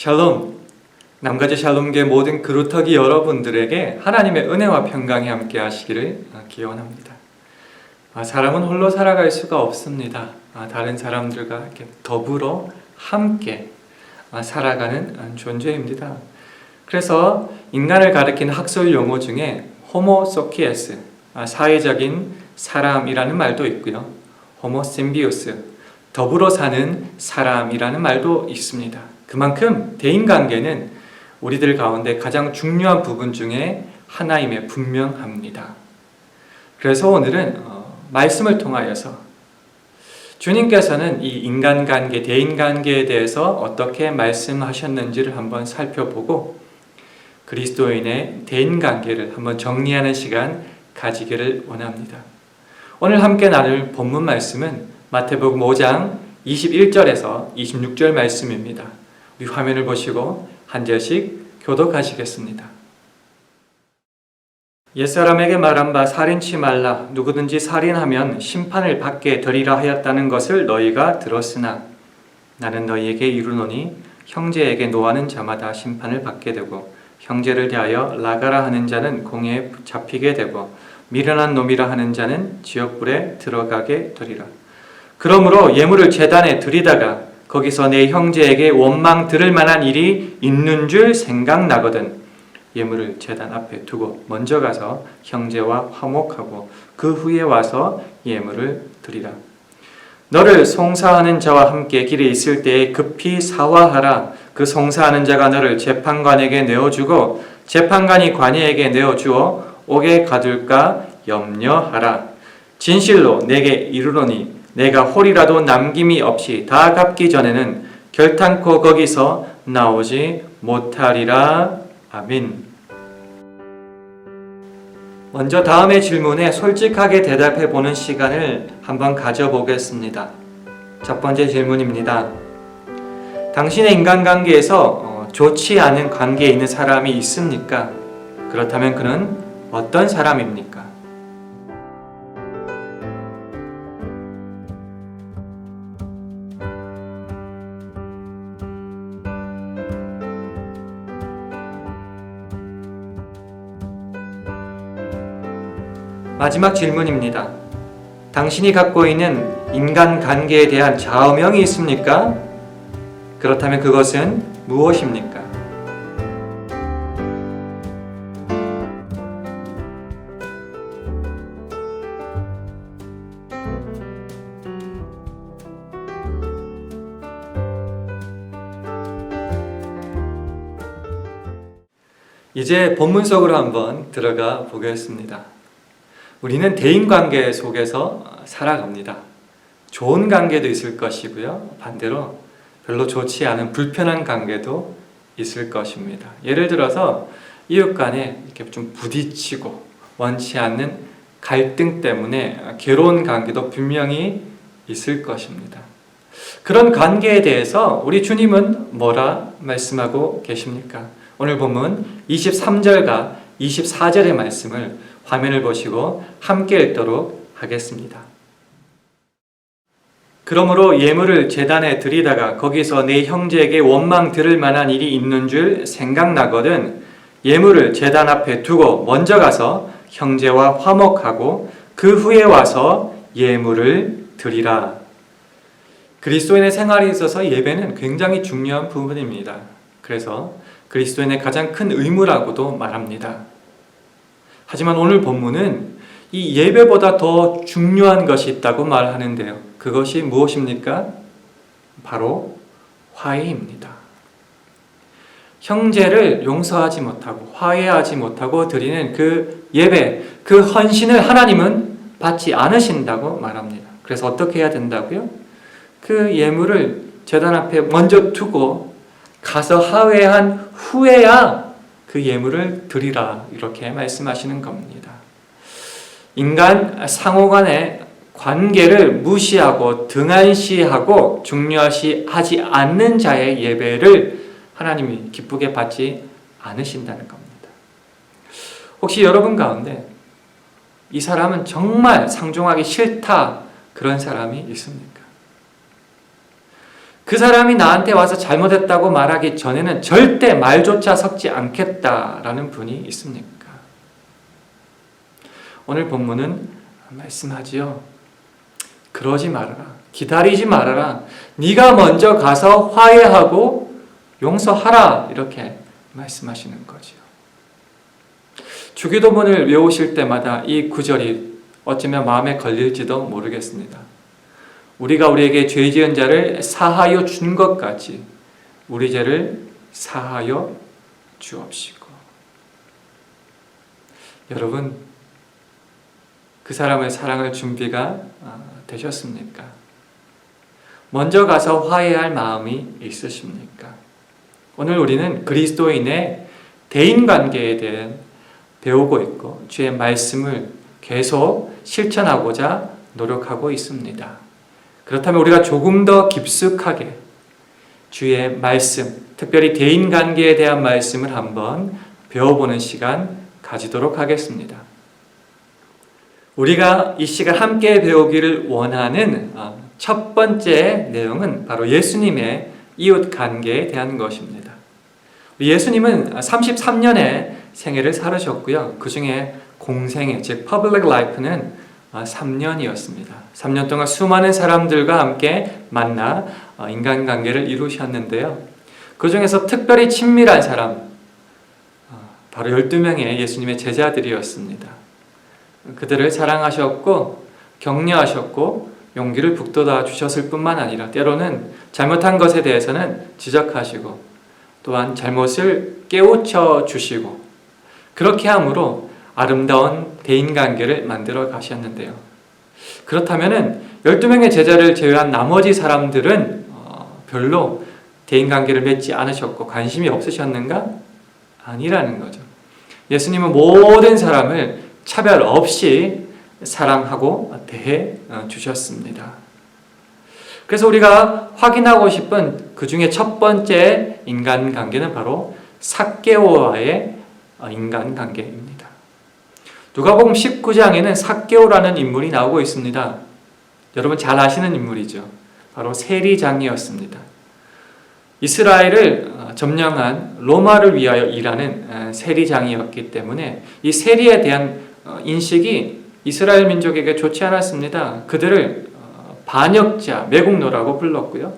샬롬, 남가지 샬롬교회 모든 그루터기 여러분들에게 하나님의 은혜와 평강이 함께 하시기를 기원합니다. 사람은 홀로 살아갈 수가 없습니다. 다른 사람들과 이렇게 더불어 함께 살아가는 존재입니다. 그래서 인간을 가리키는 학술 용어 중에 호모 소키에스, 사회적인 사람이라는 말도 있고요. 호모 심비우스, 더불어 사는 사람이라는 말도 있습니다. 그만큼 대인관계는 우리들 가운데 가장 중요한 부분 중에 하나임에 분명합니다. 그래서 오늘은 말씀을 통하여서 주님께서는 이 인간관계, 대인관계에 대해서 어떻게 말씀하셨는지를 한번 살펴보고 그리스도인의 대인관계를 한번 정리하는 시간 가지기를 원합니다. 오늘 함께 나눌 본문 말씀은 마태복음 5장 21절에서 26절 말씀입니다. 우리 화면을 보시고 한 절씩 교독하시겠습니다. 옛사람에게 말한 바 살인치 말라. 누구든지 살인하면 심판을 받게 되리라 하였다는 것을 너희가 들었으나 나는 너희에게 이르노니 형제에게 노하는 자마다 심판을 받게 되고 형제를 대하여 나가라 하는 자는 공회에 잡히게 되고 미련한 놈이라 하는 자는 지옥불에 들어가게 되리라. 그러므로 예물을 제단에 드리다가 거기서 내 형제에게 원망 들을 만한 일이 있는 줄 생각나거든 예물을 제단 앞에 두고 먼저 가서 형제와 화목하고 그 후에 와서 예물을 드리라. 너를 송사하는 자와 함께 길에 있을 때에 급히 사화하라. 그 송사하는 자가 너를 재판관에게 내어주고 재판관이 관예에게 내어주어 옥에 가둘까 염려하라. 진실로 내게 이르노니 내가 홀이라도 남김이 없이 다 갚기 전에는 결탄코 거기서 나오지 못하리라. 아멘. 먼저 다음의 질문에 솔직하게 대답해 보는 시간을 한번 가져보겠습니다. 첫 번째 질문입니다. 당신의 인간관계에서 좋지 않은 관계에 있는 사람이 있습니까? 그렇다면 그는 어떤 사람입니까? 마지막 질문입니다. 당신이 갖고 있는 인간관계에 대한 좌우명이 있습니까? 그렇다면 그것은 무엇입니까? 이제 본문 속으로 한번 들어가 보겠습니다. 우리는 대인관계 속에서 살아갑니다. 좋은 관계도 있을 것이고요. 반대로 별로 좋지 않은 불편한 관계도 있을 것입니다. 예를 들어서 이웃 간에 이렇게 좀 부딪히고 원치 않는 갈등 때문에 괴로운 관계도 분명히 있을 것입니다. 그런 관계에 대해서 우리 주님은 뭐라 말씀하고 계십니까? 오늘 본문 23절과 24절의 말씀을 화면을 보시고 함께 읽도록 하겠습니다. 그러므로 예물을 제단에 드리다가 거기서 내 형제에게 원망 들을 만한 일이 있는 줄 생각나거든 예물을 제단 앞에 두고 먼저 가서 형제와 화목하고 그 후에 와서 예물을 드리라. 그리스도인의 생활에 있어서 예배는 굉장히 중요한 부분입니다. 그래서 그리스도인의 가장 큰 의무라고도 말합니다. 하지만 오늘 본문은 이 예배보다 더 중요한 것이 있다고 말하는데요. 그것이 무엇입니까? 바로 화해입니다. 형제를 용서하지 못하고 화해하지 못하고 드리는 그 예배, 그 헌신을 하나님은 받지 않으신다고 말합니다. 그래서 어떻게 해야 된다고요? 그 예물을 제단 앞에 먼저 두고 가서 화해한 후에야 그 예물을 드리라 이렇게 말씀하시는 겁니다. 인간 상호간의 관계를 무시하고 등한시하고 중요시하지 않는 자의 예배를 하나님이 기쁘게 받지 않으신다는 겁니다. 혹시 여러분 가운데 이 사람은 정말 상종하기 싫다 그런 사람이 있습니까? 그 사람이 나한테 와서 잘못했다고 말하기 전에는 절대 말조차 섞지 않겠다라는 분이 있습니까? 오늘 본문은 말씀하지요. 그러지 말아라. 기다리지 말아라. 네가 먼저 가서 화해하고 용서하라. 이렇게 말씀하시는 거죠. 주기도문을 외우실 때마다 이 구절이 어쩌면 마음에 걸릴지도 모르겠습니다. 우리가 우리에게 죄 지은 자를 사하여 준 것까지 우리 죄를 사하여 주옵시고. 여러분, 그 사람의 사랑할 준비가 되셨습니까? 먼저 가서 화해할 마음이 있으십니까? 오늘 우리는 그리스도인의 대인관계에 대해 배우고 있고 주의 말씀을 계속 실천하고자 노력하고 있습니다. 그렇다면 우리가 조금 더 깊숙하게 주의 말씀, 특별히 대인관계에 대한 말씀을 한번 배워보는 시간 가지도록 하겠습니다. 우리가 이 시간 함께 배우기를 원하는 첫 번째 내용은 바로 예수님의 이웃 관계에 대한 것입니다. 예수님은 33년의 생애를 살으셨고요. 그 중에 공생애, 즉 public life는 3년이었습니다. 3년 동안 수많은 사람들과 함께 만나 인간관계를 이루셨는데요. 그 중에서 특별히 친밀한 사람, 바로 12명의 예수님의 제자들이었습니다. 그들을 사랑하셨고 격려하셨고 용기를 북돋아 주셨을 뿐만 아니라 때로는 잘못한 것에 대해서는 지적하시고 또한 잘못을 깨우쳐 주시고 그렇게 함으로 아름다운 대인관계를 만들어 가셨는데요. 그렇다면 12명의 제자를 제외한 나머지 사람들은 별로 대인관계를 맺지 않으셨고 관심이 없으셨는가? 아니라는 거죠. 예수님은 모든 사람을 차별 없이 사랑하고 대해 주셨습니다. 그래서 우리가 확인하고 싶은 그 중에 첫 번째 인간관계는 바로 삭개오와의 인간관계입니다. 누가복음 19장에는 삭개오라는 인물이 나오고 있습니다. 여러분 잘 아시는 인물이죠. 바로 세리장이었습니다. 이스라엘을 점령한 로마를 위하여 일하는 세리장이었기 때문에 이 세리에 대한 인식이 이스라엘 민족에게 좋지 않았습니다. 그들을 반역자, 매국노라고 불렀고요.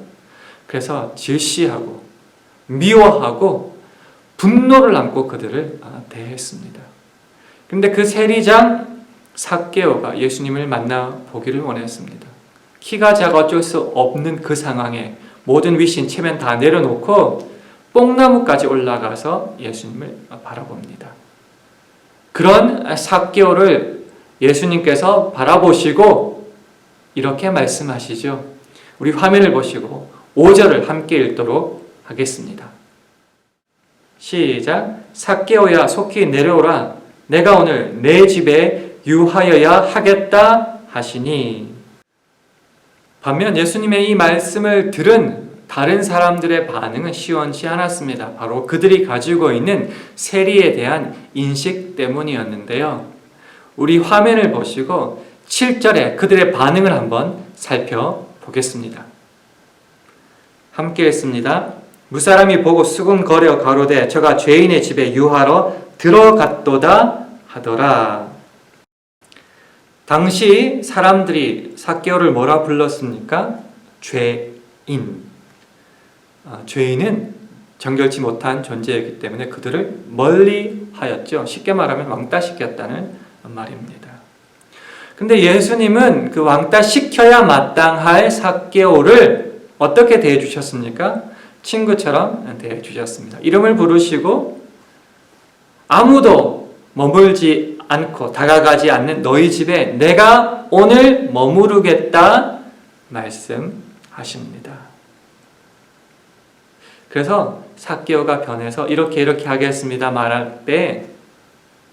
그래서 질시하고 미워하고 분노를 안고 그들을 대했습니다. 그런데 그 세리장 삭개오가 예수님을 만나 보기를 원했습니다. 키가 작아 어쩔 수 없는 그 상황에 모든 위신, 체면 다 내려놓고 뽕나무까지 올라가서 예수님을 바라봅니다. 그런 삭개오를 예수님께서 바라보시고 이렇게 말씀하시죠. 우리 화면을 보시고 5절을 함께 읽도록 하겠습니다. 시작. 삭개오야 속히 내려오라. 내가 오늘 내 집에 유하여야 하겠다 하시니. 반면 예수님의 이 말씀을 들은 다른 사람들의 반응은 시원치 않았습니다. 바로 그들이 가지고 있는 세리에 대한 인식 때문이었는데요. 우리 화면을 보시고 7절에 그들의 반응을 한번 살펴보겠습니다. 함께 읽습니다. 무사람이 보고 수군거려 가로되 저가 죄인의 집에 유하러 들어갔도다 하더라. 당시 사람들이 삭개오를 뭐라 불렀습니까? 죄인. 죄인은 정결치 못한 존재이기 때문에 그들을 멀리 하였죠. 쉽게 말하면 왕따시켰다는 말입니다. 근데 예수님은 그 왕따시켜야 마땅할 삭개오를 어떻게 대해 주셨습니까? 친구처럼 대해 주셨습니다. 이름을 부르시고 아무도 머물지 않고 다가가지 않는 너희 집에 내가 오늘 머무르겠다 말씀하십니다. 그래서 삭개오가 변해서 이렇게 하겠습니다 말할 때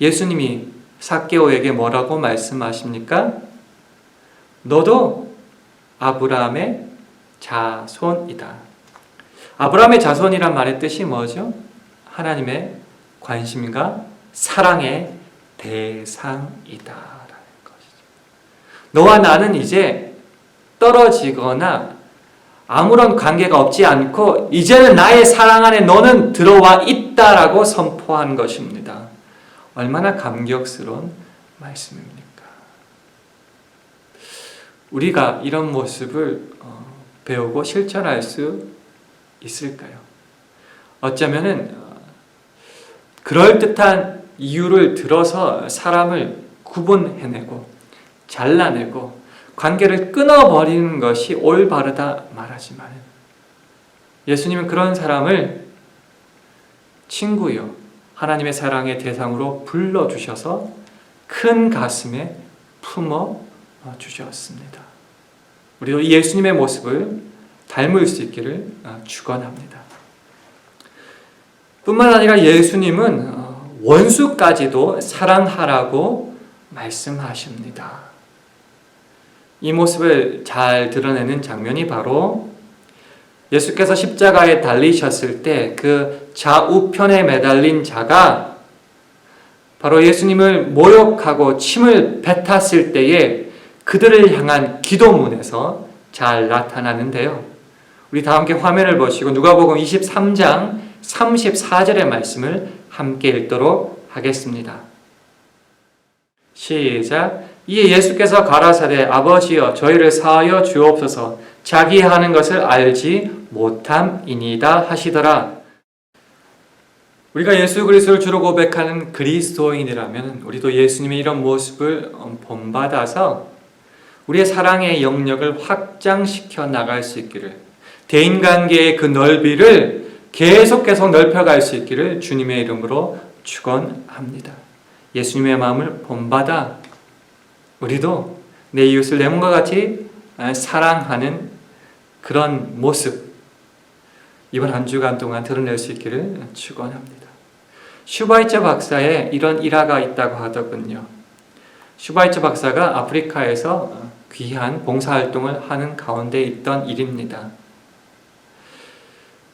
예수님이 삭개오에게 뭐라고 말씀하십니까? 너도 아브라함의 자손이다. 아브라함의 자손이란 말의 뜻이 뭐죠? 하나님의 관심과 사랑의 대상이다라는 것이죠. 너와 나는 이제 떨어지거나 아무런 관계가 없지 않고 이제는 나의 사랑 안에 너는 들어와 있다라고 선포한 것입니다. 얼마나 감격스러운 말씀입니까? 우리가 이런 모습을 배우고 실천할 수 있을까요? 어쩌면은 그럴듯한 이유를 들어서 사람을 구분해내고 잘라내고 관계를 끊어버리는 것이 올바르다 말하지만 예수님은 그런 사람을 친구요, 하나님의 사랑의 대상으로 불러주셔서 큰 가슴에 품어 주셨습니다. 우리도 이 예수님의 모습을 닮을 수 있기를 축원합니다. 뿐만 아니라 예수님은 원수까지도 사랑하라고 말씀하십니다. 이 모습을 잘 드러내는 장면이 바로 예수께서 십자가에 달리셨을 때 그 좌우편에 매달린 자가 바로 예수님을 모욕하고 침을 뱉었을 때에 그들을 향한 기도문에서 잘 나타나는데요. 우리 다 함께 화면을 보시고 누가복음 23장 34절의 말씀을 함께 읽도록 하겠습니다. 시작. 이에 예수께서 가라사대 아버지여 저희를 사하여 주옵소서 자기 하는 것을 알지 못함이니이다 하시더라. 우리가 예수 그리스도를 주로 고백하는 그리스도인이라면 우리도 예수님의 이런 모습을 본받아서 우리의 사랑의 영역을 확장시켜 나갈 수 있기를, 대인관계의 그 넓이를 계속 넓혀갈 수 있기를 주님의 이름으로 축원합니다. 예수님의 마음을 본받아 우리도 내 이웃을 내 몸과 같이 사랑하는 그런 모습 이번 한 주간 동안 드러낼 수 있기를 축원합니다. 슈바이처 박사의 이런 일화가 있다고 하더군요. 슈바이처 박사가 아프리카에서 귀한 봉사활동을 하는 가운데 있던 일입니다.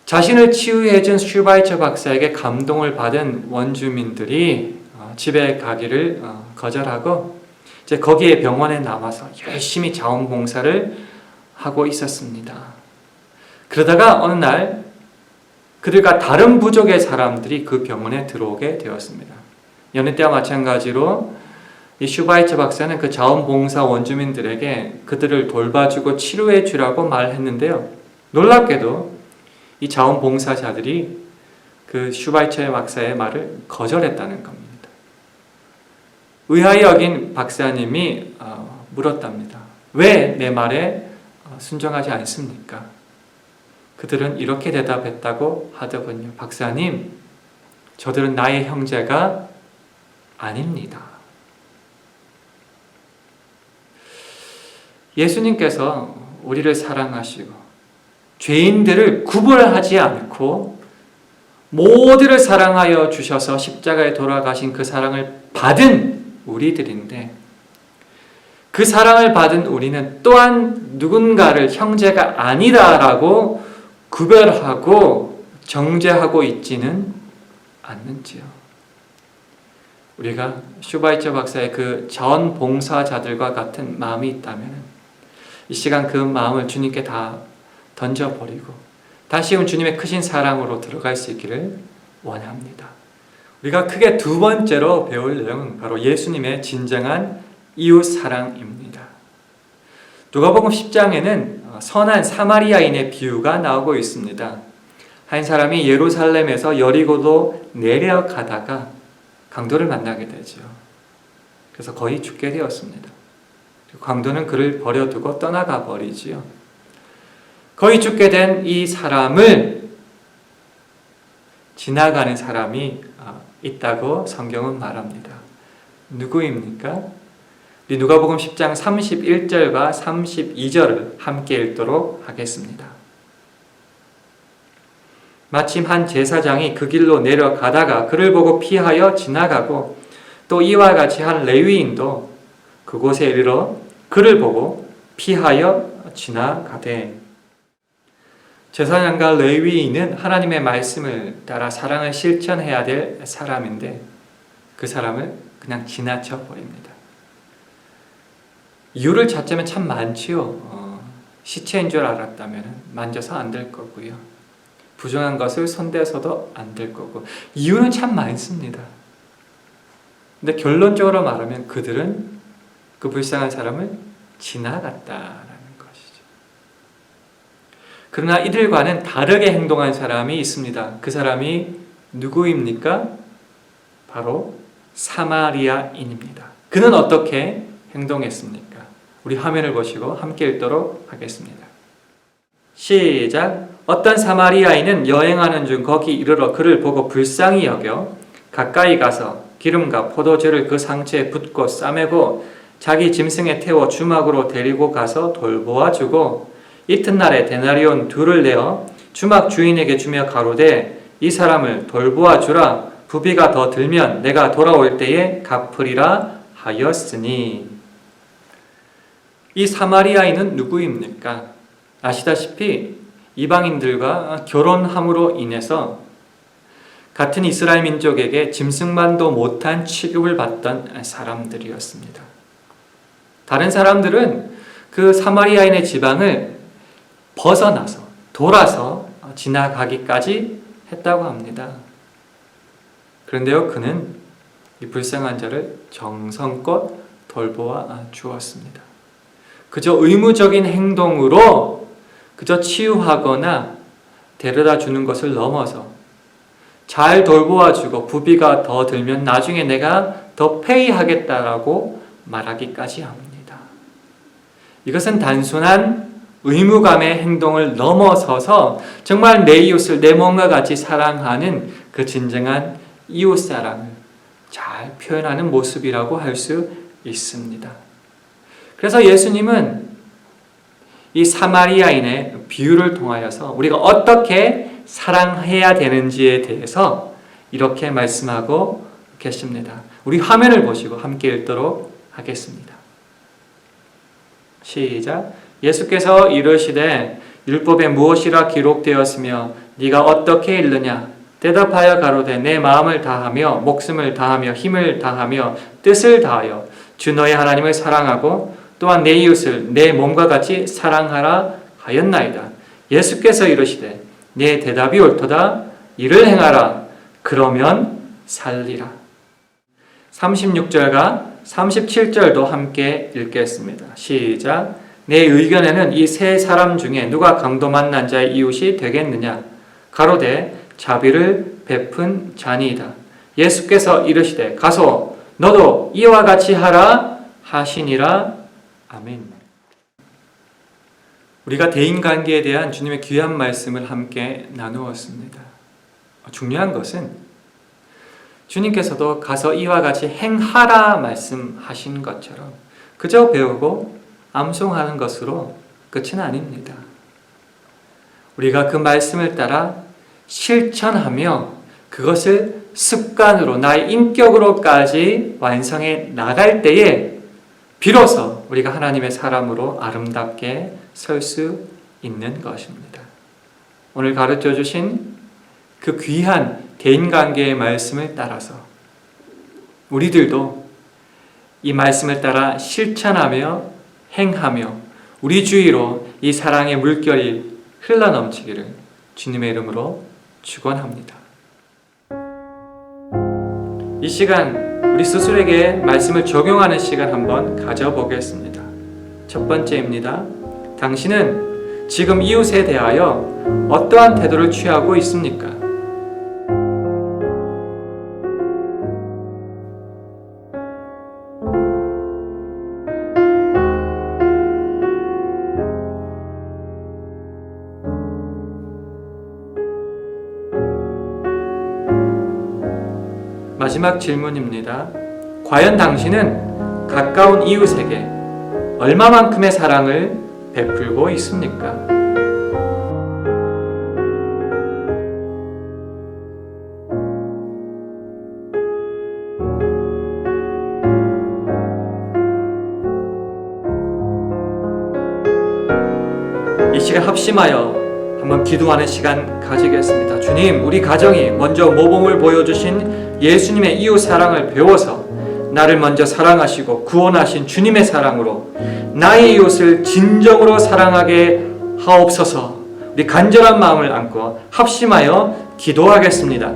자신을 치유해준 슈바이처 박사에게 감동을 받은 원주민들이 집에 가기를 거절하고 이제 거기에 병원에 남아서 열심히 자원봉사를 하고 있었습니다. 그러다가 어느 날 그들과 다른 부족의 사람들이 그 병원에 들어오게 되었습니다. 여느 때와 마찬가지로 이 슈바이처 박사는 그 자원봉사 원주민들에게 그들을 돌봐주고 치료해 주라고 말했는데요. 놀랍게도 이 자원봉사자들이 그 슈바이처 박사의 말을 거절했다는 겁니다. 의아히 여긴 박사님이 물었답니다. 왜 내 말에 순종하지 않습니까? 그들은 이렇게 대답했다고 하더군요. 박사님, 저들은 나의 형제가 아닙니다. 예수님께서 우리를 사랑하시고 죄인들을 구분하지 않고 모두를 사랑하여 주셔서 십자가에 돌아가신 그 사랑을 받은 우리들인데 그 사랑을 받은 우리는 또한 누군가를 형제가 아니다라고 구별하고 정죄하고 있지는 않는지요. 우리가 슈바이처 박사의 그 자원봉사자들과 같은 마음이 있다면 이 시간 그 마음을 주님께 다 던져버리고 다시 주님의 크신 사랑으로 들어갈 수 있기를 원합니다. 우리가 크게 두 번째로 배울 내용은 바로 예수님의 진정한 이웃 사랑입니다. 누가복음 10장에는 선한 사마리아인의 비유가 나오고 있습니다. 한 사람이 예루살렘에서 여리고로 내려가다가 강도를 만나게 되죠. 그래서 거의 죽게 되었습니다. 강도는 그를 버려두고 떠나가 버리지요. 거의 죽게 된 이 사람을 지나가는 사람이 있다고 성경은 말합니다. 누구입니까? 우리 누가복음 10장 31절과 32절을 함께 읽도록 하겠습니다. 마침 한 제사장이 그 길로 내려가다가 그를 보고 피하여 지나가고 또 이와 같이 한 레위인도 그곳에 이르러 그를 보고 피하여 지나가되. 제사장과 레위인은 하나님의 말씀을 따라 사랑을 실천해야 될 사람인데 그 사람을 그냥 지나쳐 버립니다. 이유를 찾자면 참 많지요. 시체인 줄 알았다면 만져서 안 될 거고요. 부정한 것을 손대서도 안 될 거고, 이유는 참 많습니다. 근데 결론적으로 말하면 그들은 그 불쌍한 사람을 지나갔다라는 것이죠. 그러나 이들과는 다르게 행동한 사람이 있습니다. 그 사람이 누구입니까? 바로 사마리아인입니다. 그는 어떻게 행동했습니까? 우리 화면을 보시고 함께 읽도록 하겠습니다. 시작. 어떤 사마리아인은 여행하는 중 거기 이르러 그를 보고 불쌍히 여겨 가까이 가서 기름과 포도주를 그 상처에 붓고 싸매고 자기 짐승에 태워 주막으로 데리고 가서 돌보아 주고 이튿날에 데나리온 2를 내어 주막 주인에게 주며 가로되 이 사람을 돌보아 주라. 부비가 더 들면 내가 돌아올 때에 갚으리라 하였으니. 이 사마리아인은 누구입니까? 아시다시피 이방인들과 결혼함으로 인해서 같은 이스라엘 민족에게 짐승만도 못한 취급을 받던 사람들이었습니다. 다른 사람들은 그 사마리아인의 지방을 벗어나서 돌아서 지나가기까지 했다고 합니다. 그런데요, 그는 이 불쌍한 자를 정성껏 돌보아 주었습니다. 그저 의무적인 행동으로 그저 치유하거나 데려다 주는 것을 넘어서 잘 돌보아 주고 부비가 더 들면 나중에 내가 더 페이하겠다라고 말하기까지 합니다. 이것은 단순한 의무감의 행동을 넘어서서 정말 내 이웃을 내 몸과 같이 사랑하는 그 진정한 이웃사랑을 잘 표현하는 모습이라고 할 수 있습니다. 그래서 예수님은 이 사마리아인의 비유를 통하여서 우리가 어떻게 사랑해야 되는지에 대해서 이렇게 말씀하고 계십니다. 우리 화면을 보시고 함께 읽도록 하겠습니다. 시작. 예수께서 이르시되 율법에 무엇이라 기록되었으며 네가 어떻게 읽느냐? 대답하여 가로되 내 마음을 다하며 목숨을 다하며 힘을 다하며 뜻을 다하여 주 너의 하나님을 사랑하고 또한 내 이웃을 내 몸과 같이 사랑하라 하였나이다. 예수께서 이르시되 내 대답이 옳도다. 이를 행하라. 그러면 살리라. 36절과 37절도 함께 읽겠습니다. 시작. 내 의견에는 이 세 사람 중에 누가 강도 만난 자의 이웃이 되겠느냐? 가로되 자비를 베푼 자니이다. 예수께서 이르시되 가서 너도 이와 같이 하라 하시니라. 아멘. 우리가 대인관계에 대한 주님의 귀한 말씀을 함께 나누었습니다. 중요한 것은 주님께서도 가서 이와 같이 행하라 말씀하신 것처럼 그저 배우고 암송하는 것으로 끝은 아닙니다. 우리가 그 말씀을 따라 실천하며 그것을 습관으로 나의 인격으로까지 완성해 나갈 때에 비로소 우리가 하나님의 사람으로 아름답게 설 수 있는 것입니다. 오늘 가르쳐 주신 그 귀한 대인관계의 말씀을 따라서 우리들도 이 말씀을 따라 실천하며 행하며 우리 주위로 이 사랑의 물결이 흘러넘치기를 주님의 이름으로 축원합니다. 이 시간 우리 스스로에게 말씀을 적용하는 시간 한번 가져보겠습니다. 첫 번째입니다. 당신은 지금 이웃에 대하여 어떠한 태도를 취하고 있습니까? 마지막 질문입니다. 과연 당신은 가까운 이웃에게 얼마만큼의 사랑을 베풀고 있습니까? 이 시간 합심하여 한번 기도하는 시간 가지겠습니다. 주님, 우리 가정이 먼저 모범을 보여주신 예수님의 이웃 사랑을 배워서 나를 먼저 사랑하시고 구원하신 주님의 사랑으로 나의 이웃을 진정으로 사랑하게 하옵소서. 우리 간절한 마음을 안고 합심하여 기도하겠습니다.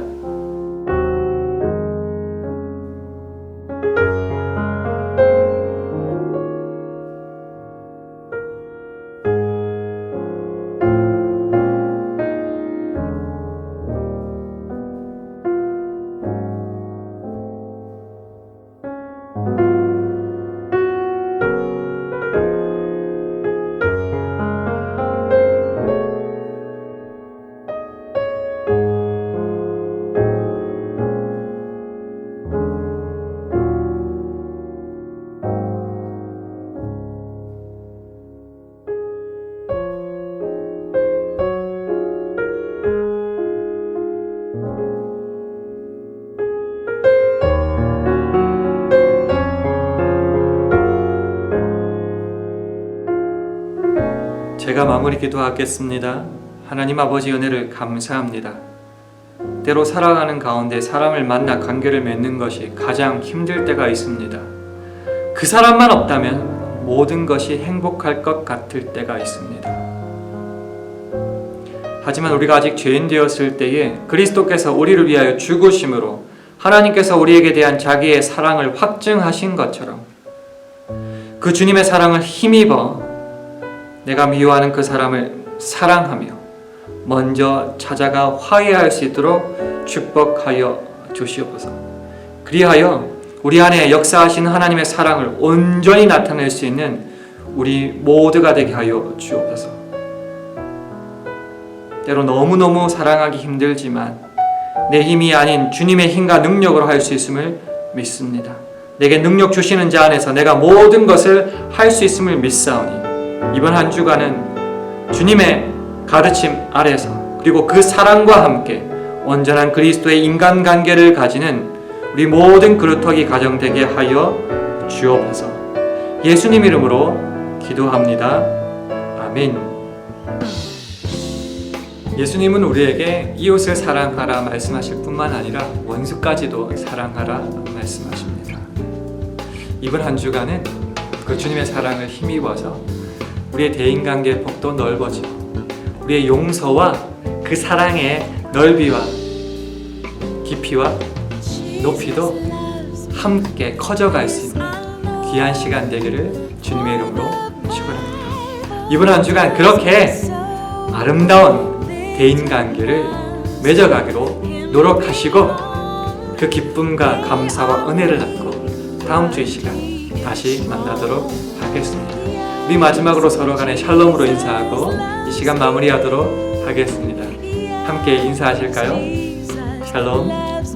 제가 마무리 기도하겠습니다. 하나님 아버지 은혜를 감사합니다. 때로 살아가는 가운데 사람을 만나 관계를 맺는 것이 가장 힘들 때가 있습니다. 그 사람만 없다면 모든 것이 행복할 것 같을 때가 있습니다. 하지만 우리가 아직 죄인 되었을 때에 그리스도께서 우리를 위하여 죽으심으로 하나님께서 우리에게 대한 자기의 사랑을 확증하신 것처럼 그 주님의 사랑을 힘입어 내가 미워하는 그 사람을 사랑하며 먼저 찾아가 화해할 수 있도록 축복하여 주시옵소서. 그리하여 우리 안에 역사하신 하나님의 사랑을 온전히 나타낼 수 있는 우리 모두가 되게 하여 주옵소서. 때로 너무너무 사랑하기 힘들지만 내 힘이 아닌 주님의 힘과 능력으로 할 수 있음을 믿습니다. 내게 능력 주시는 자 안에서 내가 모든 것을 할 수 있음을 믿사오니 이번 한 주간은 주님의 가르침 아래서 그리고 그 사랑과 함께 온전한 그리스도의 인간관계를 가지는 우리 모든 그루터기 가정 되게 하여 주옵소서. 예수님 이름으로 기도합니다. 아멘. 예수님은 우리에게 이웃을 사랑하라 말씀하실 뿐만 아니라 원수까지도 사랑하라 말씀하십니다. 이번 한 주간은 그 주님의 사랑을 힘입어서 우리의 대인관계의 폭도 넓어지고 우리의 용서와 그 사랑의 넓이와 깊이와 높이도 함께 커져갈 수 있는 귀한 시간 되기를 주님의 이름으로 축원합니다. 이번 한 주간 그렇게 아름다운 대인관계를 맺어가기로 노력하시고 그 기쁨과 감사와 은혜를 안고 다음 주 이 시간 다시 만나도록 하겠습니다. 우리 마지막으로 서로 간에 샬롬으로 인사하고 이 시간 마무리하도록 하겠습니다. 함께 인사하실까요? 샬롬.